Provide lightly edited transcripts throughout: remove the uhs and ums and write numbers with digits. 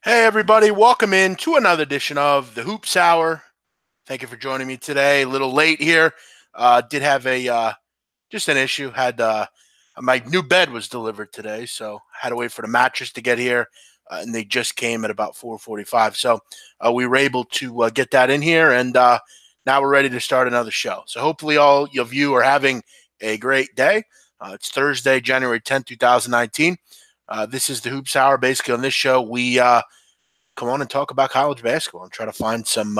Hey, everybody, welcome in to another edition of the Hoops Hour. Thank you for joining me today. A little late here. Did have just an issue. Had my new bed was delivered today, so had to wait for the mattress to get here, and they just came at about 4:45. So we were able to get that in here, and now we're ready to start another show. So hopefully all of you are having a great day. It's Thursday, January 10th, 2019. This is the Hoops Hour. Basically, on this show, we come on and talk about college basketball and try to find some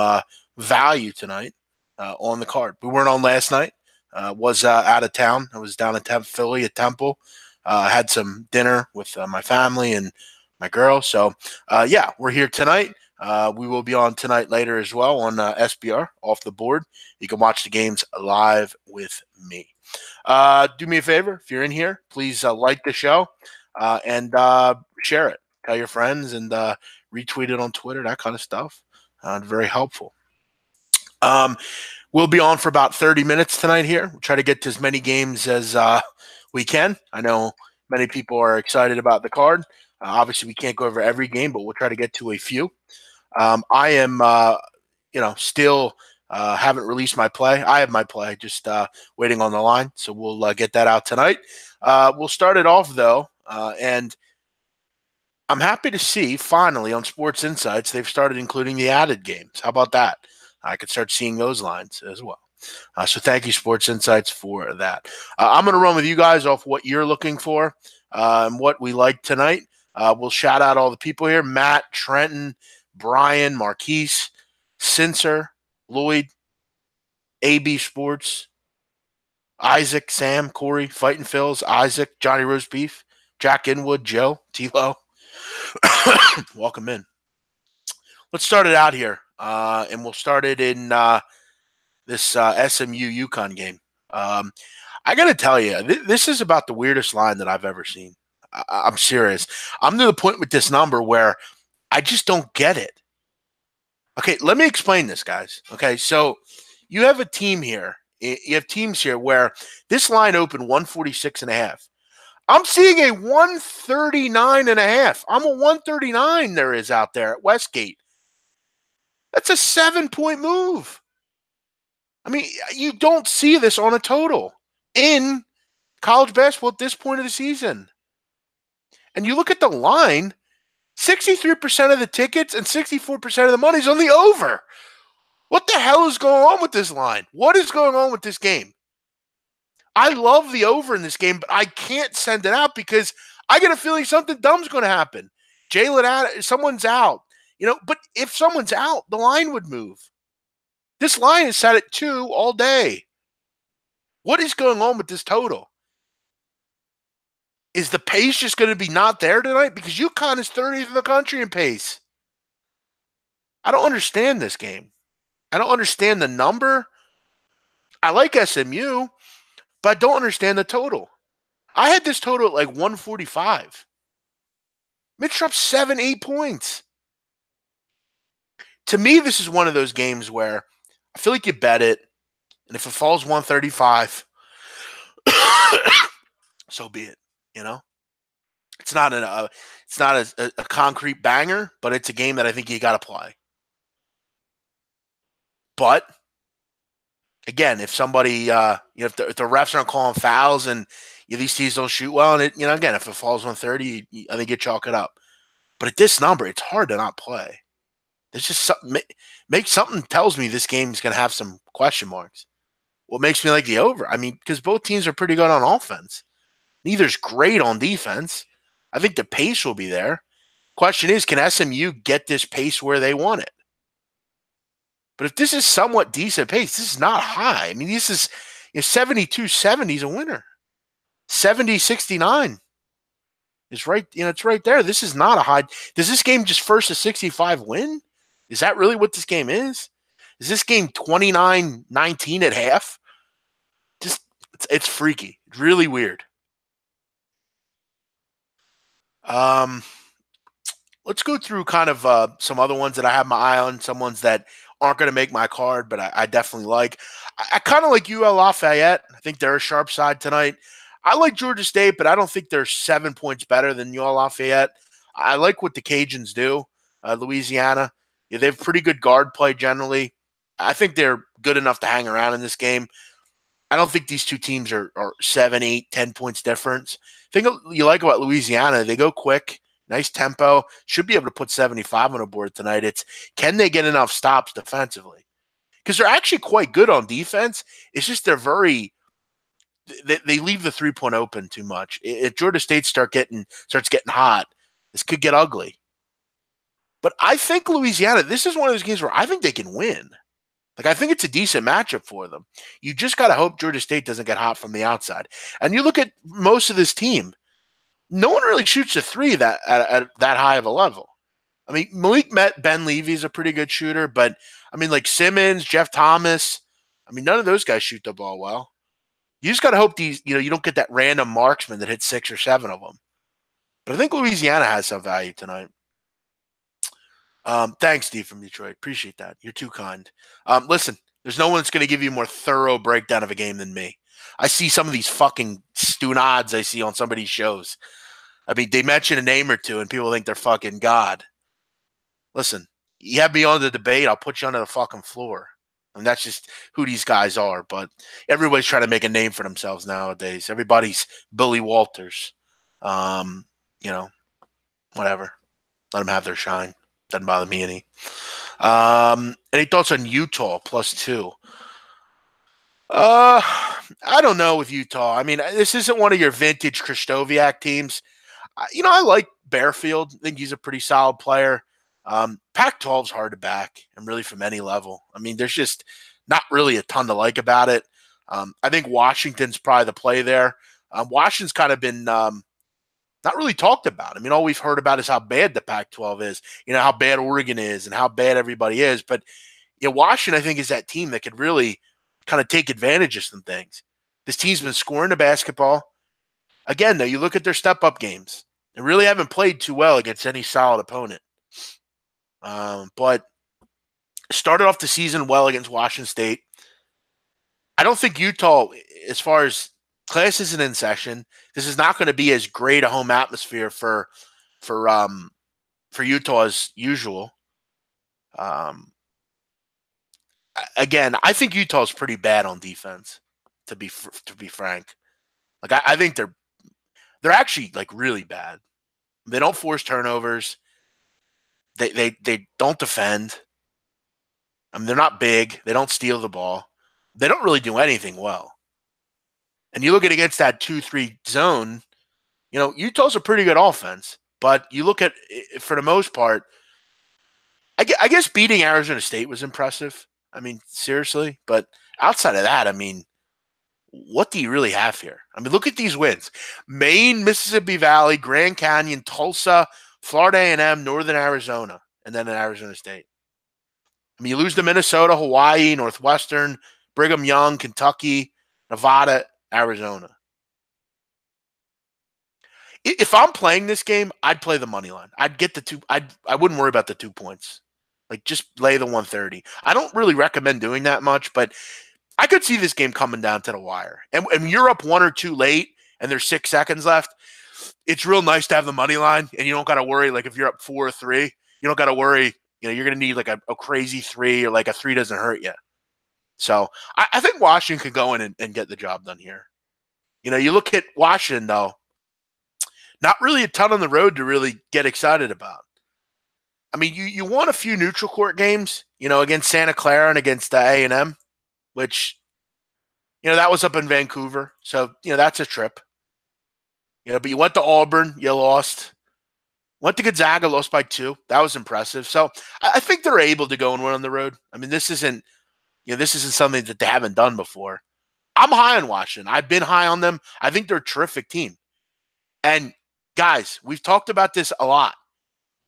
value tonight on the card. We weren't on last night. Was out of town. I was down in Philly at Temple. Had some dinner with my family and my girl. So, yeah, we're here tonight. We will be on tonight later as well on SBR, Off the Board. You can watch the games live with me. Do me a favor. If you're in here, please like the show and share it. Tell your friends and retweet it on Twitter, that kind of stuff. Very helpful. We'll be on for about 30 minutes tonight here. We'll try to get to as many games as we can. I know many people are excited about the card. Obviously, we can't go over every game, but we'll try to get to a few. I am, still haven't released my play. I have my play, just waiting on the line. So we'll get that out tonight. We'll start it off, though, and I'm happy to see finally on Sports Insights they've started including the added games. How about that? I could start seeing those lines as well. So thank you, Sports Insights, for that. I'm going to run with you guys off what you're looking for and what we like tonight. We'll shout out all the people here: Matt, Trenton, Brian, Marquise, Cincer, Lloyd, AB Sports, Isaac, Sam, Corey, Fighting Phils, Isaac, Johnny Roast Beef, Jack Inwood, Joe, T-Lo. Welcome in. Let's start it out here, and we'll start it in this SMU UConn game. I got to tell you, this is about the weirdest line that I've ever seen. I'm serious. I'm to the point with this number where I just don't get it. Okay, let me explain this, guys. Okay, so you have a team here. You have teams here where this line opened 146.5. I'm seeing a 139.5. I'm a 139 there is out there at Westgate. That's a 7-point move. I mean, you don't see this on a total in college basketball at this point of the season. And you look at the line, 63% of the tickets and 64% of the money is on the over. What the hell is going on with this line? What is going on with this game? I love the over in this game, but I can't send it out because I get a feeling something dumb's going to happen. Jalen, someone's out. But if someone's out, the line would move. This line is set at 2 all day. What is going on with this total? Is the pace just going to be not there tonight? Because UConn is 30th in the country in pace. I don't understand this game. I don't understand the number. I like SMU, but I don't understand the total. I had this total at like 145. Mitch dropped 7-8 points. To me, this is one of those games where I feel like you bet it, and if it falls 135, so be it. It's not a concrete banger, but it's a game that I think you got to play. But again, if somebody, if the refs aren't calling fouls and these teams don't shoot well, and again, if it falls 130, I think you chalk it up. But at this number, it's hard to not play. There's just something tells me this game is going to have some question marks. What makes me like the over? I mean, because both teams are pretty good on offense. Neither's great on defense. I think the pace will be there. Question is, can SMU get this pace where they want it? But if this is somewhat decent pace, this is not high. I mean, this is 72-70 is a winner. 70-69 is right. It's right there. This is not a high. Does this game just first to 65 win? Is that really what this game is? Is this game 29-19 at half? Just it's freaky. It's really weird. Let's go through kind of some other ones that I have my eye on, some ones that aren't going to make my card, but I definitely like. I kind of like UL Lafayette. I think they're a sharp side tonight. I like Georgia State, but I don't think they're 7 points better than UL Lafayette. I like what the Cajuns do. Louisiana. Yeah, they have pretty good guard play generally. I think they're good enough to hang around in this game. I don't think these two teams are 7, 8, 10 points difference. I think you like about Louisiana, they go quick, nice tempo, should be able to put 75 on the board tonight. It's can they get enough stops defensively? Because they're actually quite good on defense. It's just they leave the 3-point open too much. If Georgia State starts getting hot, this could get ugly. But I think Louisiana, this is one of those games where I think they can win. Like, I think it's a decent matchup for them. You just got to hope Georgia State doesn't get hot from the outside. And you look at most of this team, no one really shoots a three at that high of a level. I mean, Malik Ben Levy's a pretty good shooter, but I mean, like Simmons, Jeff Thomas, I mean, none of those guys shoot the ball well. You just got to hope you don't get that random marksman that hits 6 or 7 of them. But I think Louisiana has some value tonight. Thanks, Steve from Detroit. Appreciate that. You're too kind. Listen, there's no one that's going to give you a more thorough breakdown of a game than me. I see some of these fucking stunads I see on somebody's shows. I mean, they mention a name or two and people think they're fucking God. Listen, you have me on the debate, I'll put you onto the fucking floor. And that's just who these guys are. But everybody's trying to make a name for themselves nowadays. Everybody's Billy Walters. Whatever. Let them have their shine. Doesn't bother me any. Any thoughts on Utah +2? I don't know with Utah. I mean, this isn't one of your vintage Krzysztofiak teams. I like Bearfield. I think he's a pretty solid player. Pac-12 is hard to back, and really from any level. I mean, there's just not really a ton to like about it. I think Washington's probably the play there. Washington's kind of been not really talked about. I mean, all we've heard about is how bad the Pac-12 is, how bad Oregon is and how bad everybody is. But Washington, I think, is that team that could really kind of take advantage of some things. This team's been scoring the basketball. Again, though, you look at their step-up games. They really haven't played too well against any solid opponent. But started off the season well against Washington State. I don't think Utah, as far as class isn't in session, this is not going to be as great a home atmosphere for Utah as usual. Again, I think Utah is pretty bad on defense. To be frank, like I think they're actually like really bad. They don't force turnovers. They don't defend. I mean, they're not big. They don't steal the ball. They don't really do anything well. And you look at against that 2-3 zone, Utah's a pretty good offense. But you look at, for the most part, I guess beating Arizona State was impressive. I mean, seriously. But outside of that, I mean, what do you really have here? I mean, look at these wins. Maine, Mississippi Valley, Grand Canyon, Tulsa, Florida A&M, Northern Arizona, and then Arizona State. I mean, you lose to Minnesota, Hawaii, Northwestern, Brigham Young, Kentucky, Nevada, Arizona. If I'm playing this game, I'd play the money line. I'd get the 2. I wouldn't worry about the 2 points. Like, just lay the 130. I don't really recommend doing that much, but I could see this game coming down to the wire. And you're up 1 or 2 late, and there's 6 seconds left. It's real nice to have the money line, and you don't got to worry. Like, if you're up 4 or 3, you don't got to worry. You're going to need like a crazy 3, or like a 3 doesn't hurt you. So I think Washington could go in and get the job done here. You look at Washington, though, not really a ton on the road to really get excited about. I mean, you won a few neutral court games, against Santa Clara and against A&M, which, that was up in Vancouver. So, that's a trip. But you went to Auburn, you lost. Went to Gonzaga, lost by 2. That was impressive. So I think they're able to go and win on the road. I mean, this isn't something that they haven't done before. I'm high on Washington. I've been high on them. I think they're a terrific team. And guys, we've talked about this a lot.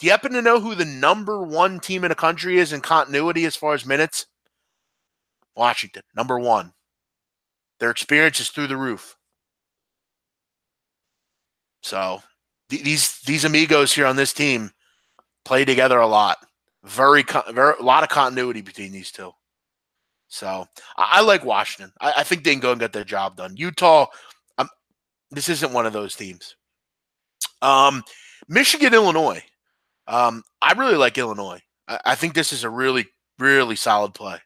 Do you happen to know who the number 1 team in the country is in continuity as far as minutes? Washington, number 1. Their experience is through the roof. So these amigos here on this team play together a lot. Very a lot of continuity between these two. So I like Washington. I think they can go and get their job done. Utah, this isn't one of those teams. Michigan, Illinois. I really like Illinois. I think this is a really, really solid play.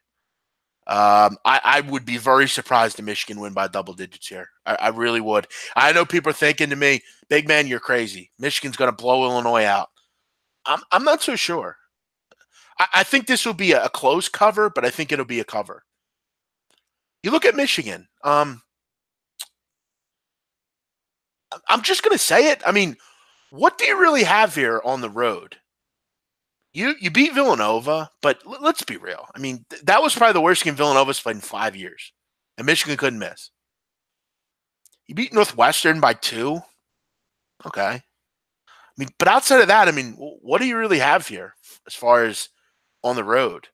I would be very surprised if Michigan win by double digits here. I really would. I know people are thinking to me, big man, you're crazy. Michigan's going to blow Illinois out. I'm not so sure. I think this will be a close cover, but I think it'll be a cover. You look at Michigan. I'm just going to say it. I mean, what do you really have here on the road? You beat Villanova, but let's be real. I mean, that was probably the worst game Villanova's played in 5 years, and Michigan couldn't miss. You beat Northwestern by 2. Okay. I mean, but outside of that, I mean, what do you really have here as far as on the road?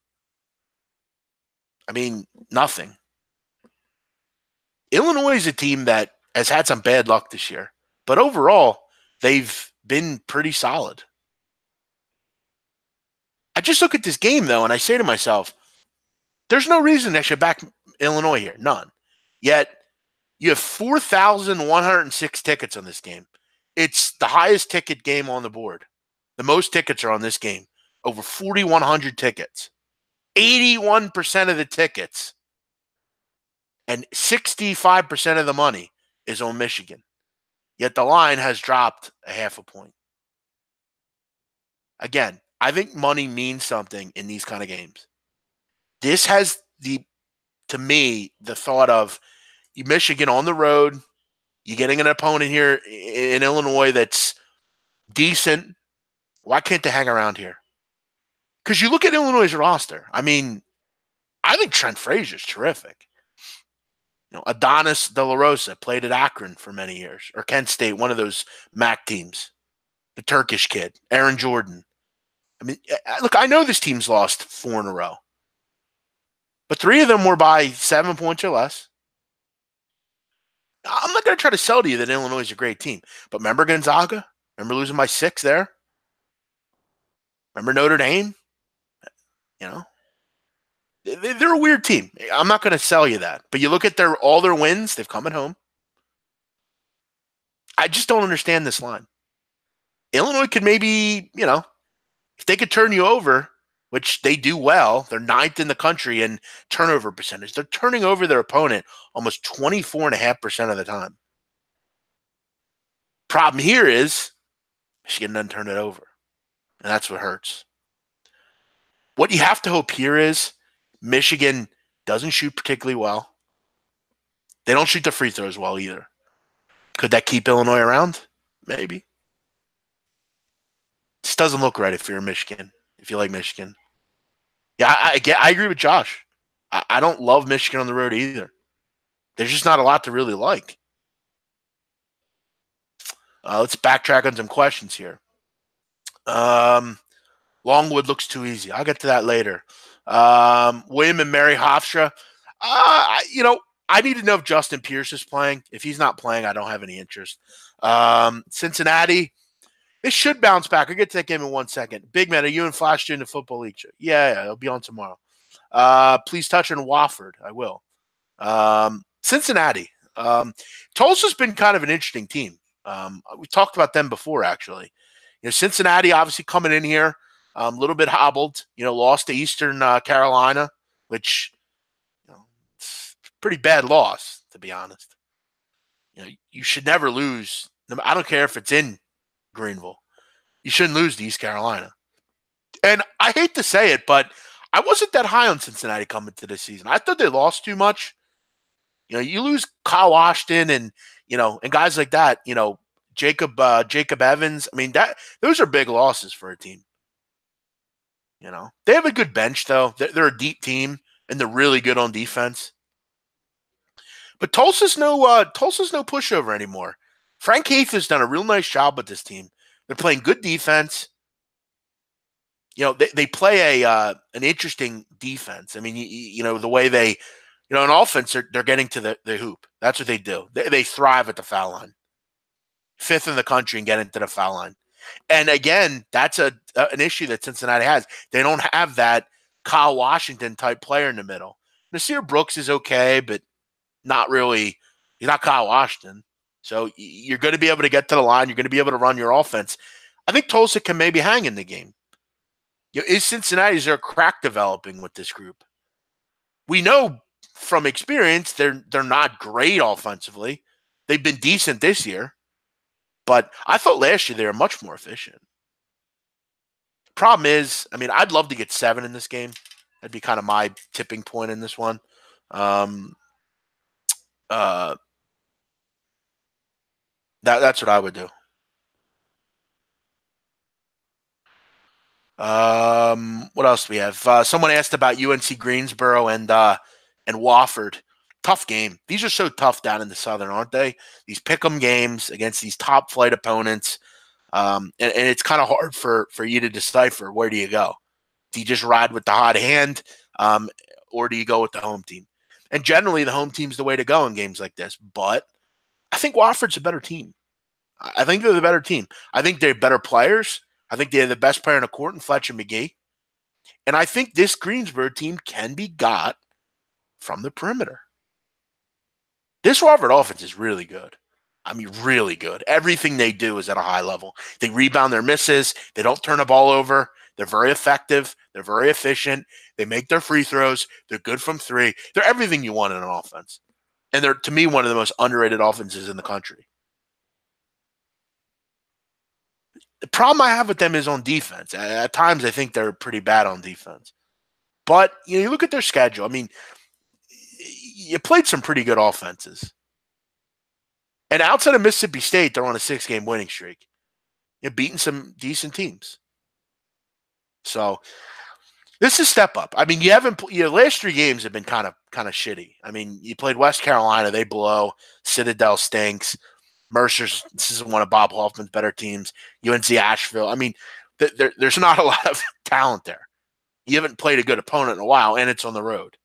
I mean, nothing. Illinois is a team that has had some bad luck this year, but overall, they've been pretty solid. I just look at this game, though, and I say to myself, there's no reason I should back Illinois here. None. Yet, you have 4,106 tickets on this game. It's the highest ticket game on the board. The most tickets are on this game. Over 4,100 tickets. 81% of the tickets and 65% of the money is on Michigan. Yet the line has dropped a half a point. Again, I think money means something in these kind of games. This has to me, the thought of Michigan on the road, you're getting an opponent here in Illinois that's decent. Why can't they hang around here? Because you look at Illinois' roster. I mean, I think Trent Frazier's terrific. Adonis De La Rosa played at Akron for many years, or Kent State, one of those MAC teams. The Turkish kid, Aaron Jordan. I mean, look, I know this team's lost 4 in a row, but 3 of them were by 7 points or less. I'm not going to try to sell to you that Illinois is a great team, but remember Gonzaga? Remember losing by 6 there? Remember Notre Dame? They're a weird team. I'm not going to sell you that, but you look at all their wins, they've come at home. I just don't understand this line. Illinois could maybe, if they could turn you over, which they do well, they're 9th in the country in turnover percentage. They're turning over their opponent almost 24.5% of the time. Problem here is Michigan doesn't turn it over, and that's what hurts. What you have to hope here is Michigan doesn't shoot particularly well. They don't shoot the free throws well either. Could that keep Illinois around? Maybe. This doesn't look right if you're Michigan, if you like Michigan. Yeah, I agree with Josh. I don't love Michigan on the road either. There's just not a lot to really like. Let's backtrack on some questions here. Longwood looks too easy. I'll get to that later. William and Mary Hofstra. I need to know if Justin Pierce is playing. If he's not playing, I don't have any interest. Cincinnati, they should bounce back. I'll get to that game in 1 second. Big man, are you and Flash doing the Football League show? Yeah, it'll be on tomorrow. Please touch on Wofford. I will. Cincinnati. Tulsa's been kind of an interesting team. We talked about them before, actually. Cincinnati obviously coming in here a little bit hobbled. Lost to Eastern Carolina, which it's a pretty bad loss, to be honest. You should never lose. I don't care if it's in Greenville. You shouldn't lose to East Carolina. And I hate to say it, but I wasn't that high on Cincinnati coming to this season. I thought they lost too much. You lose Kyle Washington and guys like that. Jacob Evans. I mean, those are big losses for a team. They have a good bench though. They're a deep team and they're really good on defense. But Tulsa's no pushover anymore. Frank Heath has done a real nice job with this team. They're playing good defense. They play an interesting defense. I mean, the way they, in offense, they're getting to the hoop. That's what they do. They thrive at the foul line. 5th in the country and get into the foul line. And again, that's an issue that Cincinnati has. They don't have that Kyle Washington type player in the middle. Nasir Brooks is okay, but not really. He's not Kyle Washington. So you're going to be able to get to the line. You're going to be able to run your offense. I think Tulsa can maybe hang in the game. Is Cincinnati's there crack developing with this group? We know from experience they're not great offensively. They've been decent this year, but I thought last year they were much more efficient. Problem is, I mean, I'd love to get 7 in this game. That'd be kind of my tipping point in this one. Um, that's what I would do. What else do we have? Someone asked about UNC Greensboro and Wofford. Tough game. These are so tough down in the Southern, aren't they? These pick'em games against these top flight opponents. And it's kind of hard for you to decipher where do you go. Do you just ride with the hot hand, or do you go with the home team? And generally, the home team's the way to go in games like this. But I think Wofford's a better team. I think they're the better team. I think they're better players. I think they're the best player in the court in Fletcher McGee. And I think this Greensboro team can be got from the perimeter. This Wofford offense is really good. I mean, really good. Everything they do is at a high level. They rebound their misses. They don't turn the ball over. They're very effective. They're very efficient. They make their free throws. They're good from 3. They're everything you want in an offense. And they're, to me, one of the most underrated offenses in the country. The problem I have with them is on defense. At times, I think they're pretty bad on defense. But you look at their schedule. I mean, you played some pretty good offenses. And outside of Mississippi State, they're on a 6-game winning streak. You're beating some decent teams. So this is a step up. I mean, your last 3 games have been kind of shitty. I mean, you played West Carolina, they blow. Citadel stinks. Mercer's, this is one of Bob Hoffman's better teams. UNC Asheville. I mean, there's not a lot of talent there. You haven't played a good opponent in a while, and it's on the road.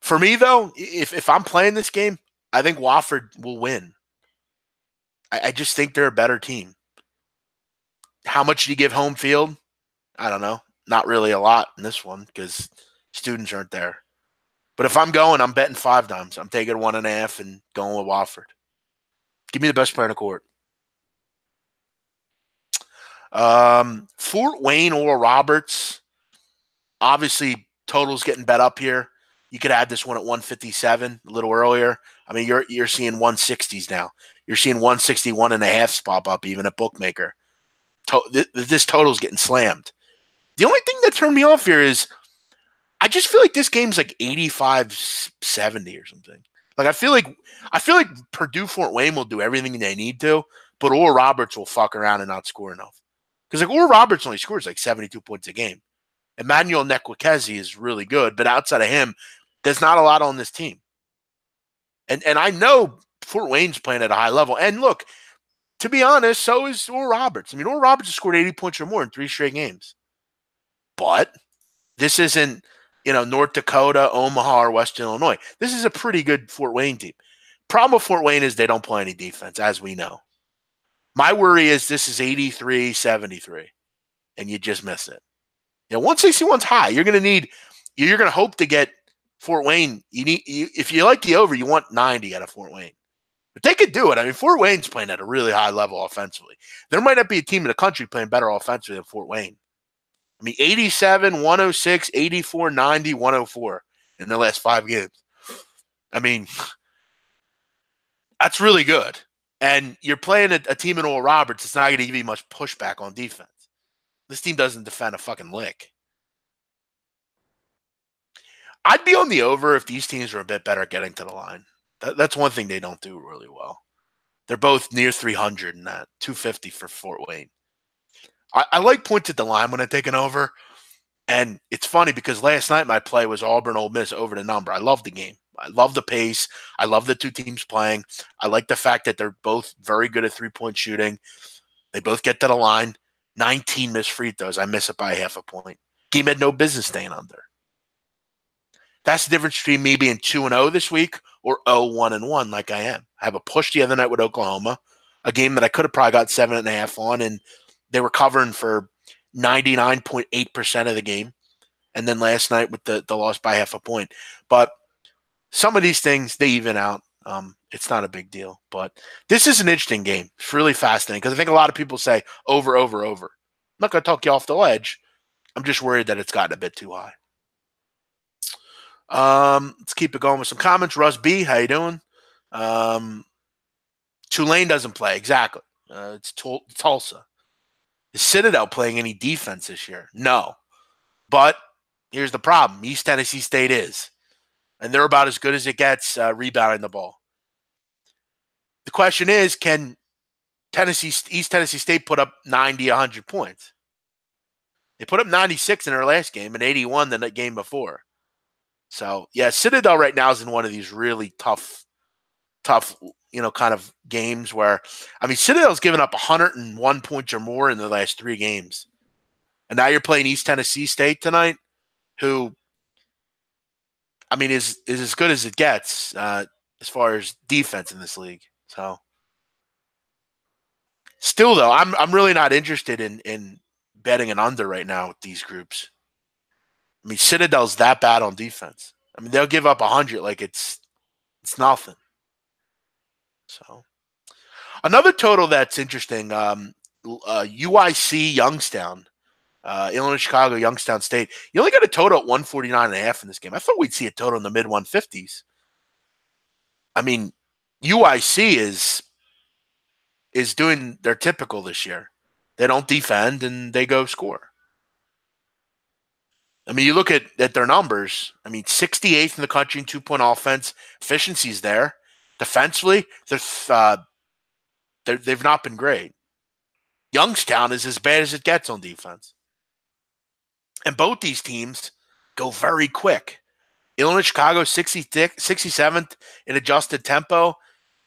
For me, though, if I'm playing this game, I think Wofford will win. I just think they're a better team. How much do you give home field? I don't know. Not really a lot in this one because students aren't there. But if I'm going, I'm betting 5 times. I'm taking 1.5 and going with Wofford. Give me the best player in the court. Fort Wayne or Roberts. Obviously, total's getting bet up here. You could add this one at 157 a little earlier. I mean, you're seeing 160s now. You're seeing 161.5 pop up even at Bookmaker. This total's getting slammed. The only thing that turned me off here is I just feel like this game's like 85-70 or something. Like I feel like Purdue Fort Wayne will do everything they need to, but Oral Roberts will fuck around and not score enough. Because like Oral Roberts only scores like 72 points a game. Emmanuel Nekwakezi is really good, but outside of him, there's not a lot on this team. And I know Fort Wayne's playing at a high level. And look, to be honest, so is Oral Roberts. I mean, Oral Roberts has scored 80 points or more in 3 straight games. But this isn't, North Dakota, Omaha, or Western Illinois. This is a pretty good Fort Wayne team. Problem with Fort Wayne is they don't play any defense, as we know. My worry is this is 83-73, and you just miss it. 161's high. You're going to hope to get Fort Wayne. If you like the over, you want 90 out of Fort Wayne. But they could do it. I mean, Fort Wayne's playing at a really high level offensively. There might not be a team in the country playing better offensively than Fort Wayne. I mean, 87, 106, 84, 90, 104 in the last 5 games. I mean, that's really good. And you're playing a team in Oral Roberts. It's not going to give you much pushback on defense. This team doesn't defend a fucking lick. I'd be on the over if these teams are a bit better at getting to the line. That's one thing they don't do really well. They're both near 300 in that, 250 for Fort Wayne. I like points at the line when I take an over. And it's funny because last night my play was Auburn Ole Miss over the number. I love the game. I love the pace. I love the 2 teams playing. I like the fact that they're both very good at 3-point shooting. They both get to the line. 19 missed free throws. I miss it by 0.5 point. Game had no business staying under. That's the difference between me being 2-0 this week or 0-1-1 like I am. I have a push the other night with Oklahoma, a game that I could have probably got 7.5 on, and they were covering for 99.8% of the game. And then last night with the loss by 0.5 point. But some of these things, they even out. It's not a big deal. But this is an interesting game. It's really fascinating because I think a lot of people say over, over, over. I'm not going to talk you off the ledge. I'm just worried that it's gotten a bit too high. Let's keep it going with some comments. Russ B, how you doing? Tulane doesn't play. Exactly. It's Tulsa. Is Citadel playing any defense this year? No. But here's the problem. East Tennessee State is. And they're about as good as it gets rebounding the ball. The question is, can East Tennessee State put up 90, 100 points? They put up 96 in their last game and 81 the game before. So, yeah, Citadel right now is in one of these really tough, kind of games where, Citadel's given up 101 points or more in the last 3 games. And now you're playing East Tennessee State tonight, who, is as good as it gets as far as defense in this league. So, still, though, I'm really not interested in betting an under right now with these groups. Citadel's that bad on defense. They'll give up 100 like it's nothing. So, another total that's interesting, UIC Youngstown, Illinois, Chicago, Youngstown State. You only got a total at 149.5 in this game. I thought we'd see a total in the mid 150s. UIC is doing their typical this year. They don't defend and they go score. You look at their numbers. 68th in the country in 2-point offense. Efficiency's there. Defensively, they've not been great. Youngstown is as bad as it gets on defense. And both these teams go very quick. Illinois, Chicago, 67th in adjusted tempo.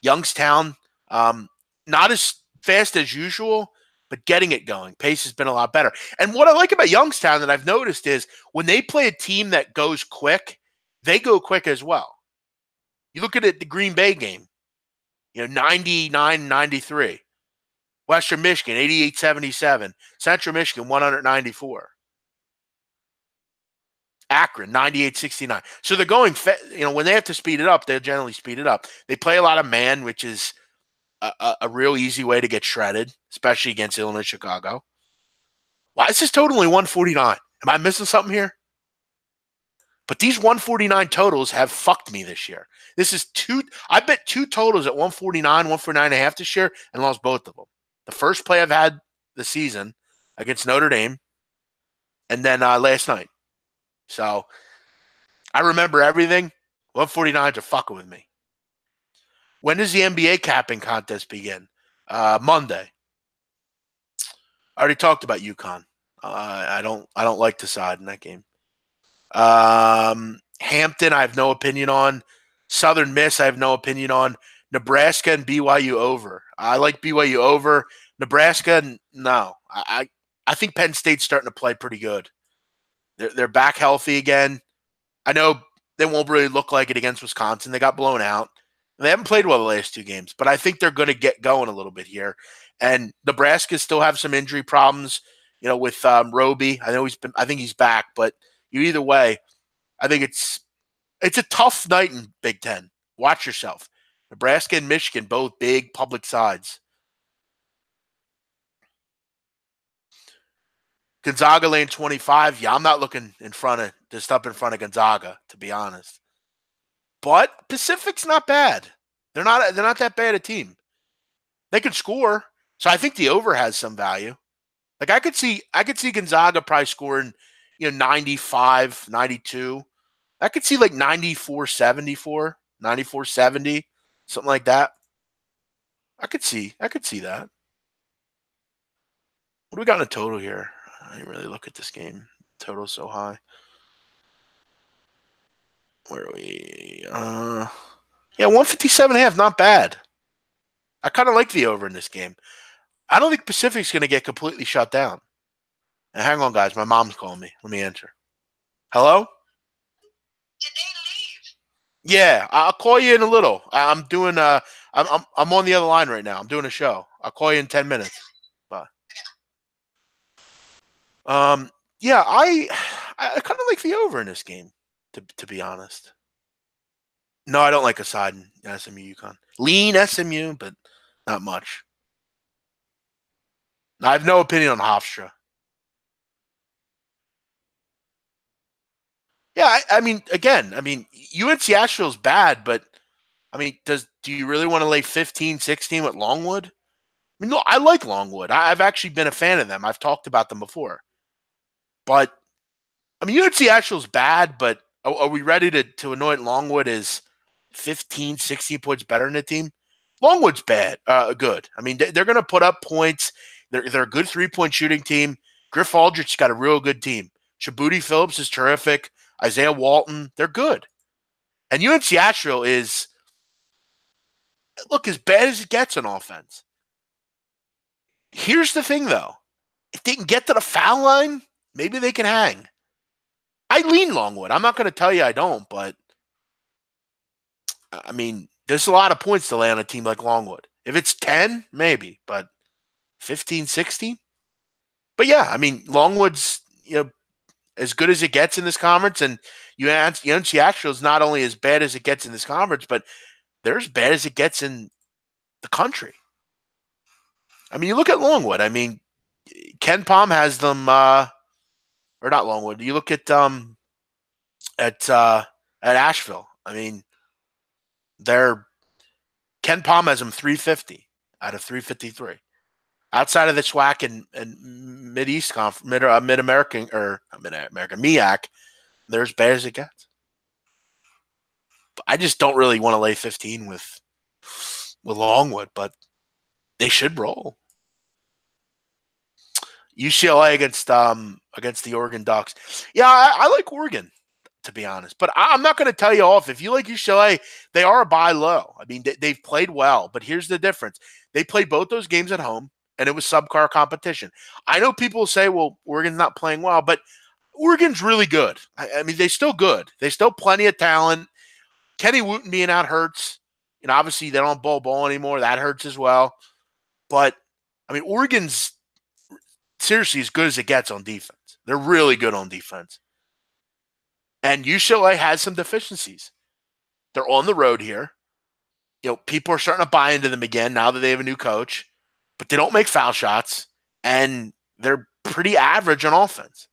Youngstown, not as fast as usual, but getting it going. Pace has been a lot better. And what I like about Youngstown that I've noticed is when they play a team that goes quick, they go quick as well. You look at it, the Green Bay game, 99-93. Western Michigan, 88-77. Central Michigan, 194. Akron, 98-69. So they're going, when they have to speed it up, they'll generally speed it up. They play a lot of man, which is a real easy way to get shredded, especially against Illinois, Chicago. Why is this total only 149? Am I missing something here? But these 149 totals have fucked me this year. This is I bet 2 totals at 149, 149.5 this year and lost both of them. The first play I've had this season against Notre Dame and then last night. So I remember everything. 149s are fucking with me. When does the NBA capping contest begin? Monday. I already talked about UConn. I don't like the side in that game. Hampton, I have no opinion on. Southern Miss, I have no opinion on. Nebraska and BYU over. I like BYU over. Nebraska, no. I think Penn State's starting to play pretty good. They're back healthy again. I know they won't really look like it against Wisconsin. They got blown out. They haven't played well the last 2 games, but I think they're going to get going a little bit here. And Nebraska still have some injury problems, with Roby. I think he's back, but either way, I think it's a tough night in Big Ten. Watch yourself. Nebraska and Michigan, both big public sides. Gonzaga lane 25. Yeah, I'm not looking up in front of Gonzaga, to be honest. But Pacific's not bad. They're not that bad a team. They could score. So I think the over has some value. Like I could see Gonzaga probably scoring, 95, 92. I could see like 94, 74, 94, 70, something like that. I could see that. What do we got in a total here? I didn't really look at this game. Total's so high. Where are we? 157.5, not bad. I kind of like the over in this game. I don't think Pacific's going to get completely shut down. And hang on, guys. My mom's calling me. Let me answer. Hello? Did they leave? Yeah, I'll call you in a little. I'm doing I'm on the other line right now. I'm doing a show. I'll call you in 10 minutes. Bye. Yeah, I kind of like the over in this game, to be honest. No, I don't like Assad in SMU UConn. Lean SMU, but not much. I have no opinion on Hofstra. Yeah, I mean, again, I mean, UNC Asheville's bad, but I mean, do you really want to lay 15, 16 with Longwood? I mean, no, I like Longwood. I've actually been a fan of them. I've talked about them before. But I mean, UNC Asheville's bad, but are we ready to anoint Longwood as 15, 16 points better than the team? Longwood's bad, good. I mean, they're going to put up points. They're a good 3-point shooting team. Griff Aldrich's got a real good team. Shabuti Phillips is terrific. Isaiah Walton, they're good. And UNC Asheville is, look, as bad as it gets on offense. Here's the thing, though. If they can get to the foul line, maybe they can hang. I lean Longwood. I'm not going to tell you I don't, but I mean, there's a lot of points to lay on a team like Longwood. If it's 10, maybe, but 15, 16? But yeah, I mean, Longwood's, as good as it gets in this conference, and UNC Asheville is not only as bad as it gets in this conference, but they're as bad as it gets in the country. I mean, you look at Longwood. I mean, Ken Palm has them, or not Longwood. You look at Asheville. I mean, they're Ken Palm has them 350 out of 353. Outside of the SWAC and Mid East Mid American or Mid American MEAC, they're as bad as it gets. I just don't really want to lay 15 with Longwood, but they should roll. UCLA against the Oregon Ducks. Yeah, I like Oregon, to be honest. But I'm not going to tell you off. If you like UCLA, they are a buy low. I mean, they've played well, but here's the difference. They played both those games at home, and it was subpar competition. I know people say, well, Oregon's not playing well, but Oregon's really good. I mean, they're still good. They still plenty of talent. Kenny Wooten being out hurts. Obviously, they don't ball anymore. That hurts as well. But, I mean, Oregon's seriously as good as it gets on defense. They're really good on defense. And UCLA has some deficiencies. They're on the road here. People are starting to buy into them again now that they have a new coach, but they don't make foul shots, and they're pretty average on offense.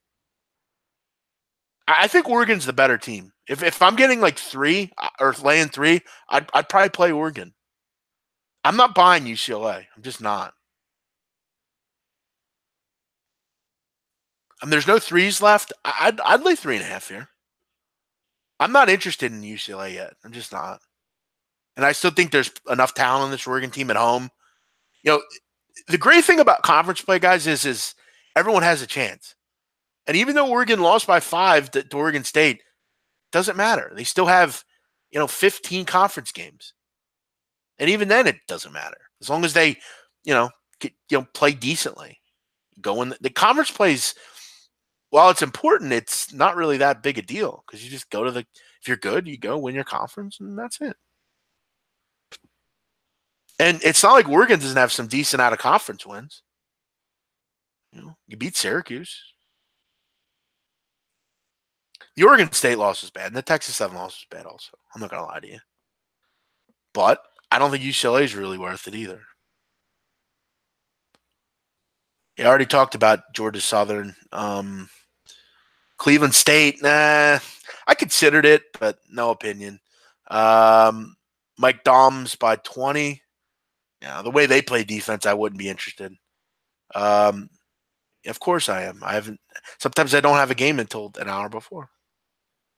I think Oregon's the better team. If I'm getting like 3 or laying 3, I'd probably play Oregon. I'm not buying UCLA. I'm just not. There's no 3s left. I'd lay 3.5 here. I'm not interested in UCLA yet. I'm just not. And I still think there's enough talent on this Oregon team at home. The great thing about conference play, guys, is everyone has a chance. And even though Oregon lost by 5 to Oregon State, doesn't matter. They still have, 15 conference games. And even then, it doesn't matter. As long as they, play decently. The conference plays, while it's important, it's not really that big a deal because you just go to if you're good, you go win your conference, and that's it. And it's not like Oregon doesn't have some decent out of conference wins. You beat Syracuse. The Oregon State loss was bad, and the Texas 7 loss was bad also. I'm not going to lie to you. But I don't think UCLA is really worth it either. I already talked about Georgia Southern. Cleveland State, nah. I considered it, but no opinion. Mike Doms by 20. Yeah, the way they play defense, I wouldn't be interested. Of course I am. Sometimes I don't have a game until an hour before.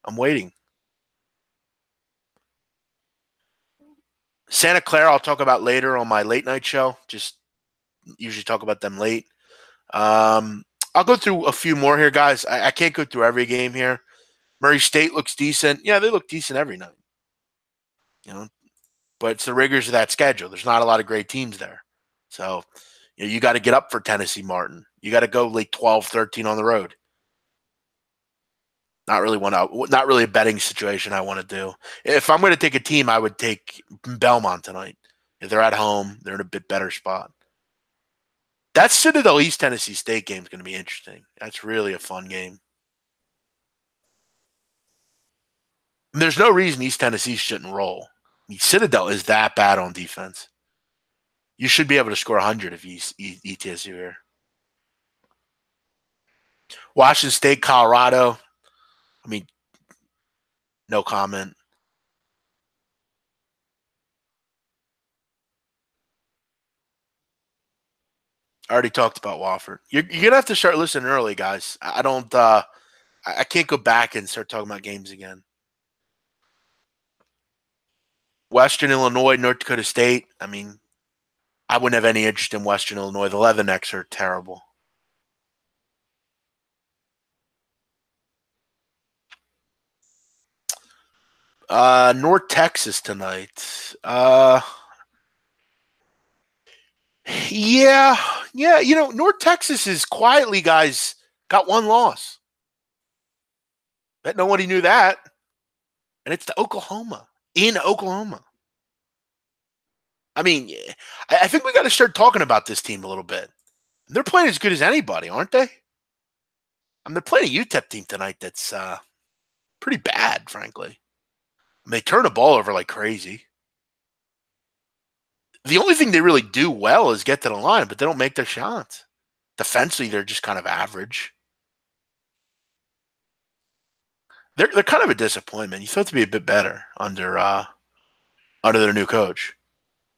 I'm waiting. Santa Clara, I'll talk about later on my late night show. Just usually talk about them late. I'll go through a few more here, guys. I can't go through every game here. Murray State looks decent. Yeah, they look decent every night. But it's the rigors of that schedule. There's not a lot of great teams there. So, you got to get up for Tennessee Martin. You got to go like 12, 13 on the road. Not really a betting situation I want to do. If I'm going to take a team, I would take Belmont tonight. If they're at home, they're in a bit better spot. That Citadel East Tennessee State game is going to be interesting. That's really a fun game. And there's no reason East Tennessee shouldn't roll. I mean, Citadel is that bad on defense. You should be able to score 100 if you eat ETSU here. Washington State, Colorado. I mean, no comment. I already talked about Wofford. You're gonna have to start listening early, guys. I don't. I can't go back and start talking about games again. Western Illinois, North Dakota State. I mean, I wouldn't have any interest in Western Illinois. The Leathernecks are terrible. North Texas tonight. Yeah. North Texas is quietly, guys, got one loss. Bet nobody knew that. And it's to Oklahoma. In Oklahoma. I mean, I think we got to start talking about this team a little bit. They're playing as good as anybody, aren't they? I mean, they're playing a UTEP team tonight that's pretty bad, frankly. I mean, they turn the ball over like crazy. The only thing they really do well is get to the line, but they don't make their shots. Defensively, they're just kind of average. They're kind of a disappointment. You thought to be a bit better under their new coach.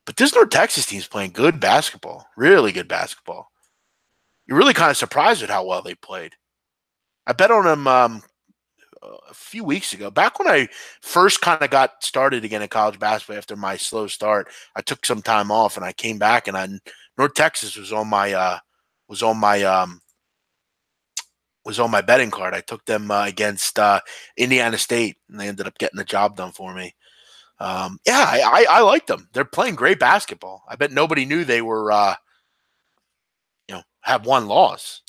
But this North Texas team's playing good basketball, really good basketball. You're really kind of surprised at how well they played. I bet on them a few weeks ago, back when I first kind of got started again in college basketball after my slow start. I took some time off and I came back, and North Texas was on my betting card. I took them against Indiana State, and they ended up getting the job done for me. I like them. They're playing great basketball. I bet nobody knew they were, have one loss.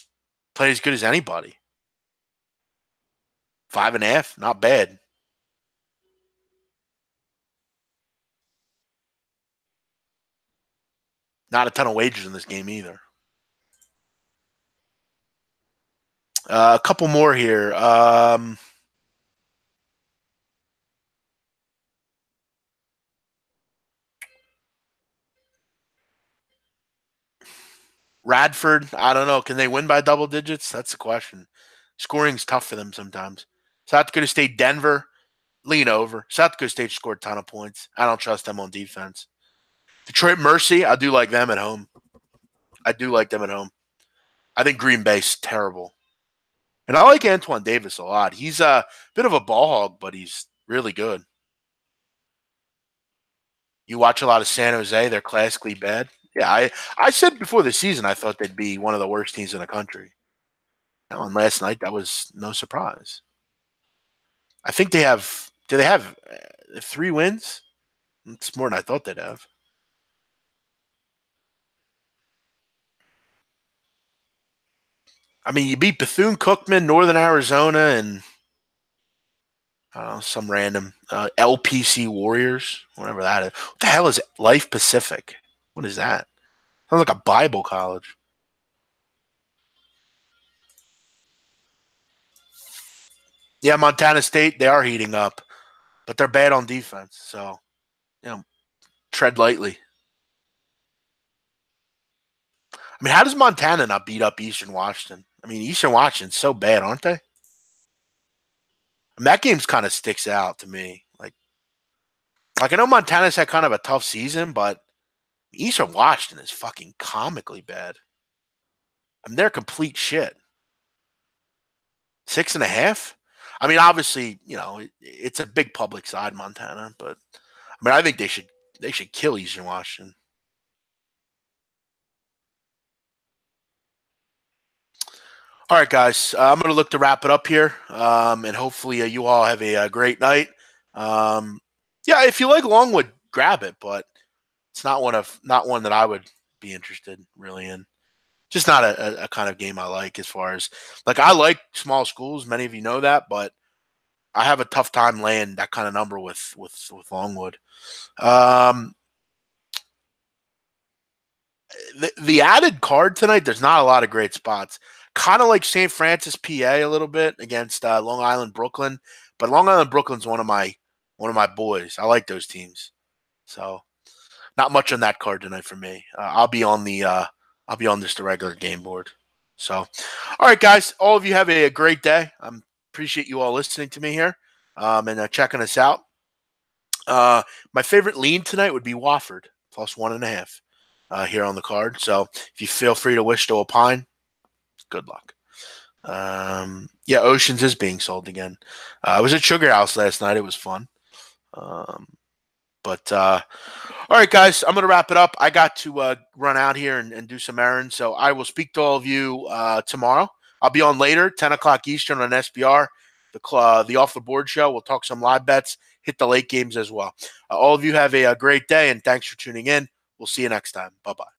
Play as good as anybody. 5.5, not bad. Not a ton of wagers in this game either. A couple more here. Radford, I don't know. Can they win by double digits? That's the question. Scoring's tough for them sometimes. South Dakota State, Denver, lean over. South Dakota State scored a ton of points. I don't trust them on defense. Detroit Mercy, I do like them at home. I think Green Bay's terrible. And I like Antoine Davis a lot. He's a bit of a ball hog, but he's really good. You watch a lot of San Jose, they're classically bad. Yeah, I said before the season I thought they'd be one of the worst teams in the country. And last night, that was no surprise. I think they have – do they have 3 wins? It's more than I thought they'd have. I mean, you beat Bethune-Cookman, Northern Arizona, and some random LPC Warriors, whatever that is. What the hell is Life Pacific? What is that? Sounds like a Bible college. Yeah, Montana State, they are heating up, but they're bad on defense. So, tread lightly. I mean, how does Montana not beat up Eastern Washington? I mean, Eastern Washington's so bad, aren't they? I mean, that game's kind of sticks out to me. Like I know Montana's had kind of a tough season, but Eastern Washington is fucking comically bad. I mean, they're complete shit. 6.5? I mean, obviously, it's a big public side, Montana, but I mean, I think they should kill Eastern Washington. All right, guys, I'm going to look to wrap it up here, and hopefully you all have a great night. Yeah, if you like Longwood, grab it, but it's not one that I would be interested really in. Just not a kind of game I like as far as I like small schools. Many of you know that, but I have a tough time laying that kind of number with Longwood. The added card tonight, there's not a lot of great spots. Kind of like St. Francis, PA, a little bit against Long Island, Brooklyn. But Long Island Brooklyn's one of my boys. I like those teams. So not much on that card tonight for me. I'll be on just the regular game board. So, all right, guys, all of you have a great day. I appreciate you all listening to me here and checking us out. My favorite lean tonight would be Wofford plus 1.5 here on the card. So if you feel free to wish to opine, good luck. Yeah, Oceans is being sold again. I was at Sugar House last night. It was fun. All right, guys, I'm going to wrap it up. I got to run out here and do some errands. So I will speak to all of you tomorrow. I'll be on later, 10 o'clock Eastern on SBR, the Off the Board show. We'll talk some live bets, hit the late games as well. All of you have a great day, and thanks for tuning in. We'll see you next time. Bye-bye.